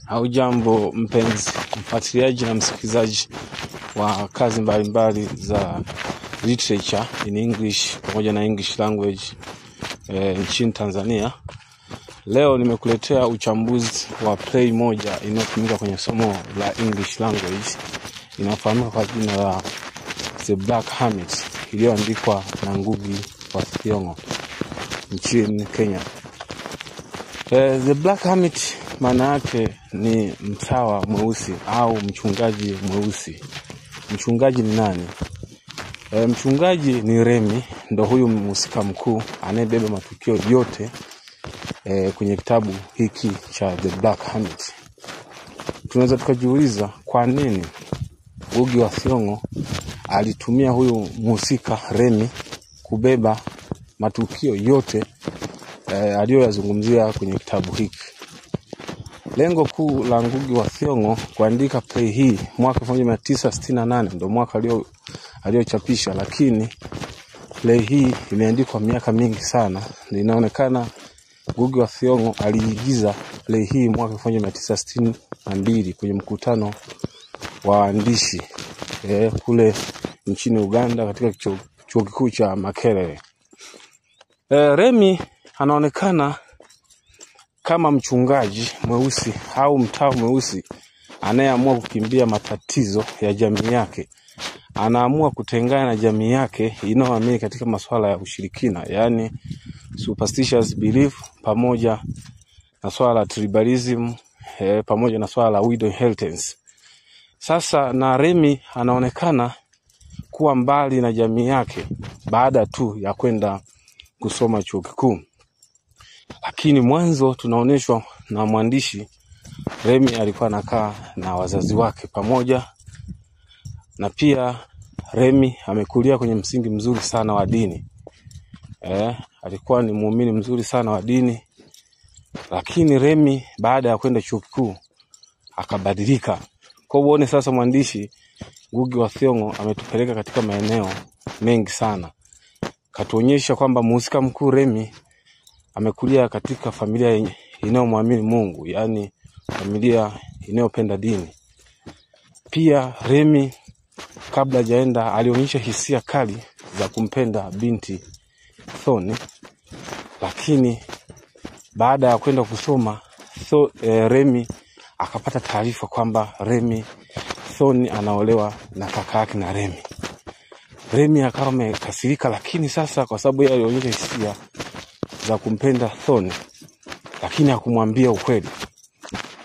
Hujambo mpenzi mfuatiliaji na msikilizaji wa kazi mbalimbali za literature in English pamoja na English language nchini Tanzania. Leo nimekuletea uchambuzi wa play moja inayotumika kwenye somo la English language, inafahamika kwa jina la The Black Hermit, iliyoandikwa na Ngugi wa Thiong'o nchini Kenya. The Black Hermit maana yake ni mtawa mweusi au mchungaji mweusi. Mchungaji ni nani? Mchungaji ni Remi, ndo huyu mhusika mkuu anayebeba matukio yote kwenye kitabu hiki cha The Black Hermit. Tunaweza tukajiuliza kwa nini Ngugi wa Thiong'o alitumia huyu mhusika Remi kubeba matukio yote aliyoyazungumzia kwenye kitabu hiki. Lengo kuu la Ngugi wa Thiong'o kuandika play hii mwaka 1968 ndio mwaka aliochapisha, lakini play hii imeandikwa miaka mingi sana. Inaonekana Ngugi wa Thiong'o aliigiza play hii mwaka 1962 kwenye mkutano wa waandishi kule nchini Uganda katika chuo kikuu cha Makerere. Remi anaonekana kama mchungaji mweusi au mtawa mweusi anayeamua kukimbia matatizo ya jamii yake. Anaamua kutengana na jamii yake inayoamini katika masuala ya ushirikina, yani superstitious belief, pamoja na swala la tribalism, pamoja na swala la widow inheritance. Sasa na Remi anaonekana kuwa mbali na jamii yake baada tu ya kwenda kusoma chuo kikuu. Lakini mwanzo tunaonyeshwa na mwandishi Remi alikuwa anakaa na wazazi wake pamoja, na pia Remi amekulia kwenye msingi mzuri sana wa dini. Alikuwa ni muumini mzuri sana wa dini. Lakini Remi baada ya kwenda chuo kikuu akabadilika. Kwa uone sasa mwandishi Ngugi wa Thiong'o ametupeleka katika maeneo mengi sana. Katuonyesha kwamba mhusika mkuu Remi amekulia katika familia inayomwamini Mungu, yani familia inayopenda dini. Pia Remi kabla hajaenda alionyesha hisia kali za kumpenda binti Thorn, lakini baada ya kwenda kusoma Remi akapata taarifa kwamba Thorn anaolewa na kaka yake na Remi. Remi akawa amekasirika, lakini sasa kwa sababu yeye alionyesha hisia za kumpenda Thorn lakini hakumwambia ukweli,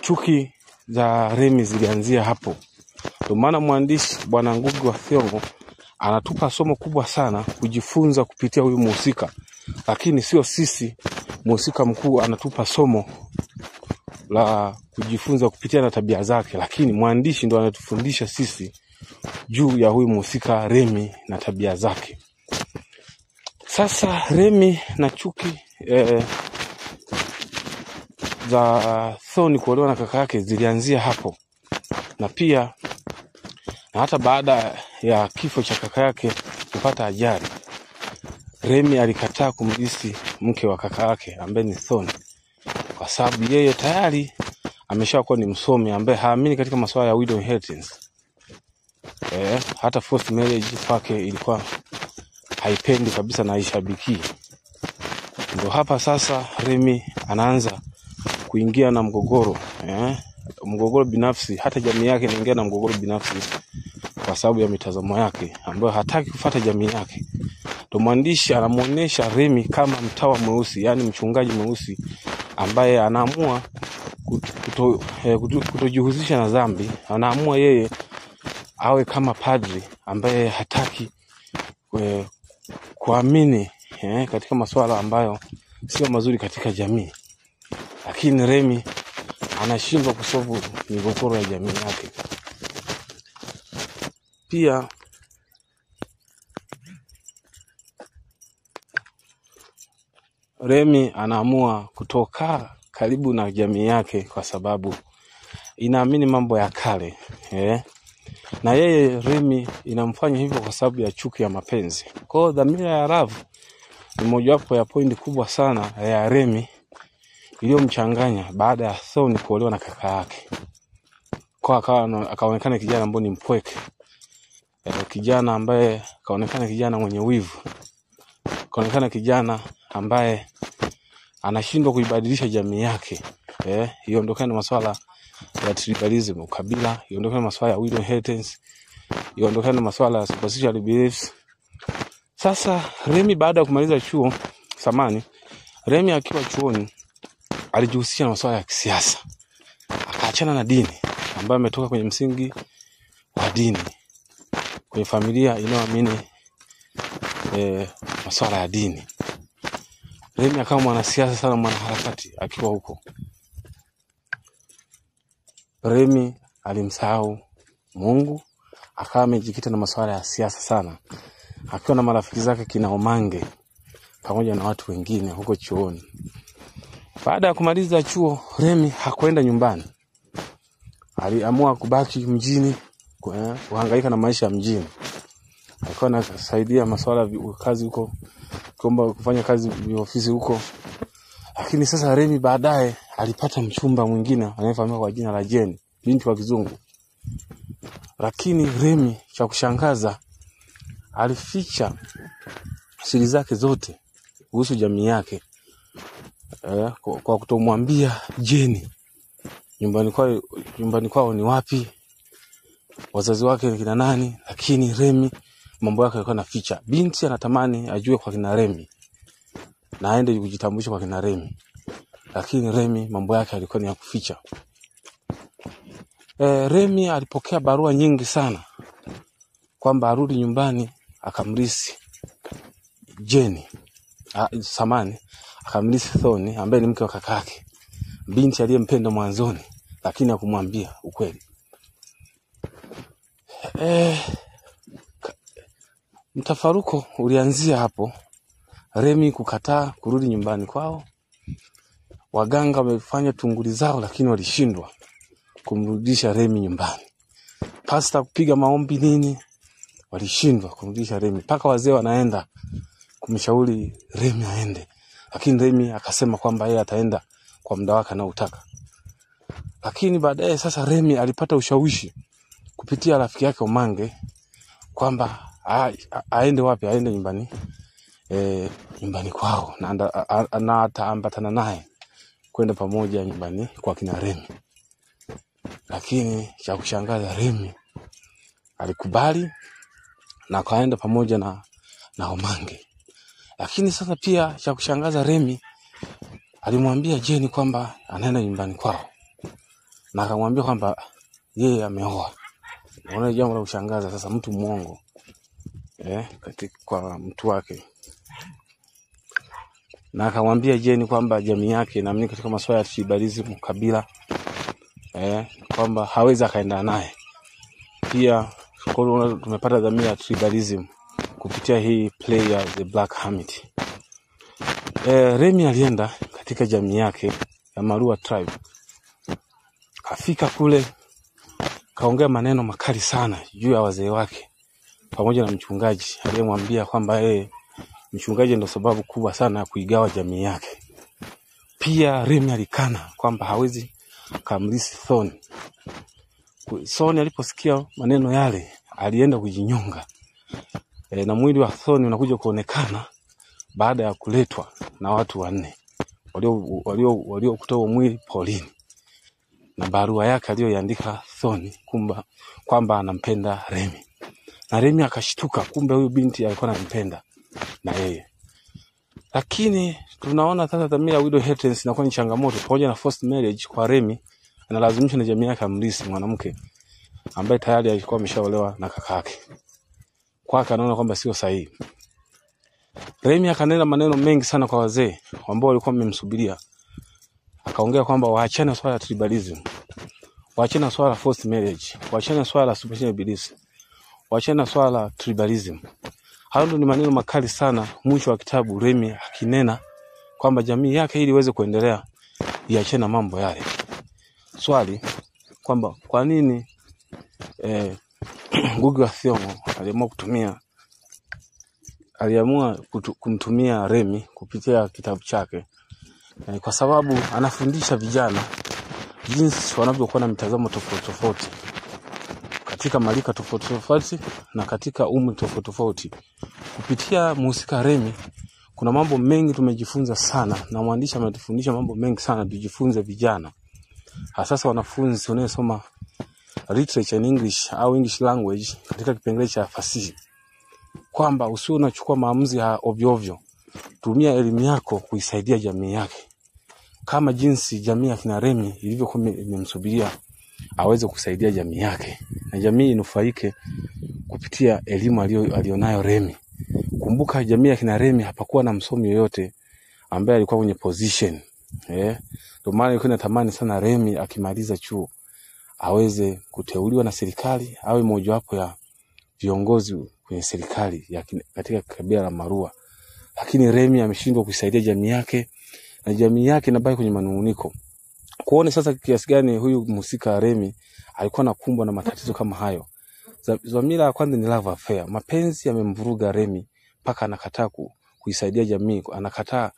chuki za Remi zilianzia hapo. Ndio maana mwandishi bwana Ngugi wa Thiong'o anatupa somo kubwa sana kujifunza kupitia huyu mhusika, lakini sio sisi. Mhusika mkuu anatupa somo la kujifunza kupitia na tabia zake, lakini mwandishi ndo anatufundisha sisi juu ya huyu mhusika Remi na tabia zake. Sasa Remi na chuki za Thorn kuolewa na kaka yake zilianzia hapo. Na pia na hata baada ya kifo cha kaka yake kupata ajali, Remi alikataa kumlisi mke wa kaka yake ambaye ni Thorn, kwa sababu yeye tayari ameshakuwa ni msomi ambaye haamini katika masuala ya widow inheritance. Hata forced marriage kwake ilikuwa haipendi kabisa na haishabiki. Ndio hapa sasa Remi anaanza kuingia na mgogoro binafsi. Hata jamii yake inaingia na mgogoro binafsi kwa sababu ya mitazamo yake ambayo hataki kufuata jamii yake. Ndio mwandishi anamuonesha Remi kama mtawa mweusi, yani mchungaji mweusi ambaye anaamua kutojihusisha na dhambi. Anaamua yeye awe kama padri ambaye hataki kuamini katika masuala ambayo sio mazuri katika jamii. Lakini Remi anashindwa kusolve migogoro ya jamii yake. Pia Remi anaamua kutoka karibu na jamii yake kwa sababu inaamini mambo ya kale. Na yeye Remi inamfanya hivyo kwa sababu ya chuki ya mapenzi. Kwa hiyo dhamira ya love ni mojawapo ya pointi kubwa sana ya Remi iliyomchanganya baada ya Thorn kuolewa na kaka yake. Kwa akaonekana kijana ambaye ni mpweke. Kijana ambaye kaonekana kijana mwenye wivu. Kaonekana kijana ambaye anashindwa kuibadilisha jamii yake. Iondokane na masuala ya tribalism, ukabila, iondokane na masuala ya widow inheritance, iondokane na masuala ya superstition beliefs. Sasa Remi baada ya kumaliza chuo Remi akiwa chuoni alijihusisha na masuala ya kisiasa. Akaachana na dini ambayo ametoka kwenye msingi wa dini, kwenye familia inayoamini masuala ya dini. Remi akawa mwanasiasa sana, mwanaharakati akiwa huko. Remi alimsahau Mungu, akawa amejikita na masuala ya siasa sana, akiwa na marafiki zake kina Omange pamoja na watu wengine huko chuoni. Baada ya kumaliza chuo, Remi hakwenda nyumbani. Aliamua kubaki mjini, kuhangaika na maisha ya mjini. Alikuwa anasaidia masuala ya kazi huko, kufanya kazi ofisi huko. Lakini sasa Remi baadaye alipata mchumba mwingine anayefahamika kwa jina la Jane, binti wa kizungu. Lakini Remi, cha kushangaza, alificha siri zake zote kuhusu jamii yake, kwa kutomwambia Jane nyumbani kwao ni wapi, wazazi wake ni kina nani. Lakini Remi mambo yake alikuwa anaficha. Binti anatamani ajue kwa kina Remi na aende kujitambulisha kwa kina Remi, lakini Remi mambo yake alikuwa ni ya kuficha. Remi alipokea barua nyingi sana kwamba arudi nyumbani akamrisi Jane, akamrisi Thorn ambaye ni mke wa kakake, binti aliyempenda mwanzoni, lakini hakumwambia ukweli. Mtafaruko ulianzia hapo, Remi kukataa kurudi nyumbani kwao. Waganga wamefanya tunguli zao, lakini walishindwa kumrudisha Remi nyumbani. Pasta kupiga maombi nini, walishindwa kumrudisha Remi. Paka wazee wanaenda kumshauri Remi aende, lakini Remi akasema kwamba yeye ataenda kwa muda wake anaotaka. Lakini baadaye sasa Remi alipata ushawishi kupitia rafiki yake Omange kwamba aende wapi, aende nyumbani kwao na ataambatana naye kwenda pamoja nyumbani kwa kina Remi. Lakini cha kushangaza, Remi alikubali na akaenda pamoja na Omange. Lakini sasa pia cha kushangaza, Remi alimwambia Jane kwamba anaenda nyumbani kwao, na akamwambia kwamba yeye ameoa. Unaona jambo la kushangaza sasa, mtu muongo kwa mtu wake. Na akamwambia Jane kwamba jamii yake inaamini katika masuala ya tribalism, kabila, kwamba hawezi akaenda naye. Pia kwa tumepata dhamira ya tribalism kupitia hii play ya The Black Hermit. Remi alienda katika jamii yake ya Marua tribe. Kafika kule, kaongea maneno makali sana juu ya wazee wake pamoja na mchungaji aliyemwambia kwamba mchungaji ndio sababu kubwa sana ya kuigawa jamii yake. Pia Remi alikana kwamba hawezi kamrisi Thorn. Thorn aliposikia maneno yale alienda kujinyonga. Na mwili wa Thorn unakuja kuonekana baada ya kuletwa na watu 4 waliokutoa mwili polini, na barua yake aliyoandika Thorn kwamba anampenda Remi. Na Remi akashtuka, kumbe huyu binti alikuwa anampenda na yeye. Lakini tunaona sasa dhamira widow inheritance inakuwa ni changamoto pamoja na forced marriage kwa Remi. Analazimisha na jamii yake amrisi mwanamke ambaye tayari alikuwa ameshaolewa na kakake. Kwake anaona kwamba sio sahihi. Remi akanena maneno mengi sana kwa wazee ambao walikuwa wamemsubiria. Akaongea kwamba waachane swala la tribalism, waachane swala la forced marriage, waachane swala la superstition beliefs, waachane swala la tribalism. Hayo ndio ni maneno makali sana. Mwisho wa kitabu Remi akinena kwamba jamii yake ili iweze kuendelea iachane na mambo yale. Swali kwamba kwa nini Ngugi wa Thiong'o aliamua kumtumia Remi kupitia kitabu chake kwa sababu anafundisha vijana jinsi wanavyokuwa na mitazamo tofauti tofauti katika malika tofauti tofauti na katika umri tofauti tofauti. Kupitia mhusika Remi kuna mambo mengi tumejifunza sana, na mwandishi ametufundisha mambo mengi sana tujifunze vijana, hasa wanafunzi wanaosoma literature in English au English language katika kipengele cha fasihi, kwamba usiwe unachukua maamuzi ya ovyo ovyo. Tumia elimu yako kuisaidia jamii yake, kama jinsi jamii ya kina Remi ilivyokuwa imemsubiria aweze kusaidia jamii yake na jamii inufaike kupitia elimu alionayo Remi. Kumbuka jamii ya kina Remi hapakuwa na msomi yoyote ambaye alikuwa kwenye position. Ndio maana nilikuwa natamani sana Remi akimaliza chuo aweze kuteuliwa na serikali, awe mmoja wapo ya viongozi kwenye serikali katika kabila la Marua. Lakini Remi ameshindwa kusaidia jamii yake, na jamii yake inabaki kwenye manunguniko. Kuone sasa kiasi gani huyu mhusika Remi alikuwa nakumbwa na matatizo kama hayo. Dhamira ya kwanza ni love affair. Mapenzi yamemvuruga Remi mpaka anakataa kuisaidia jamii, anakataa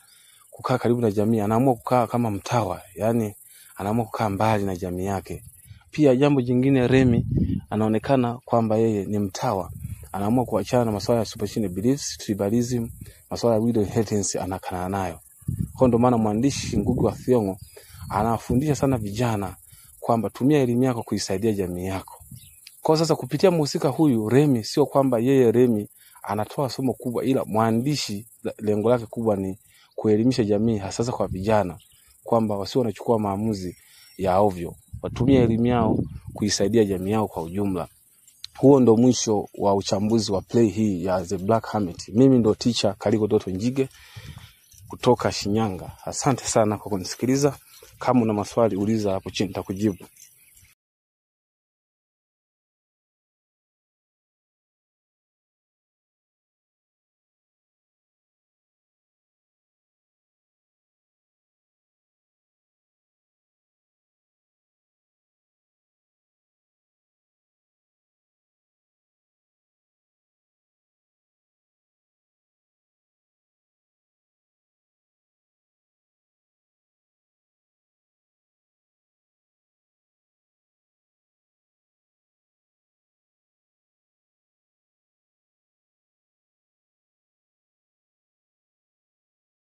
kukaa karibu na jamii, anaamua kukaa kama mtawa, yani anaamua kukaa mbali na jamii yake. Pia jambo jingine, Remi anaonekana kwamba yeye ni mtawa, anaamua kuachana na masuala ya superstition beliefs, tribalism, masuala ya widow inheritance anakana nayo. Kwa ndo maana mwandishi Ngugi wa Thiong'o anafundisha sana vijana kwamba tumia elimu yako kuisaidia jamii yako. Kwa sasa kupitia mhusika huyu Remi, sio kwamba yeye Remi anatoa somo kubwa, ila mwandishi lengo lake kubwa ni kuelimisha jamii, hasa kwa vijana, kwamba wasio wanachukua maamuzi ya ovyo, watumie elimu yao kuisaidia jamii yao kwa ujumla. Huo ndo mwisho wa uchambuzi wa play hii ya The Black Hermit. Mimi ndo teacher Kaliko Doto Njige kutoka Shinyanga. Asante sana kwa kunisikiliza. Kama una maswali uliza hapo chini nitakujibu.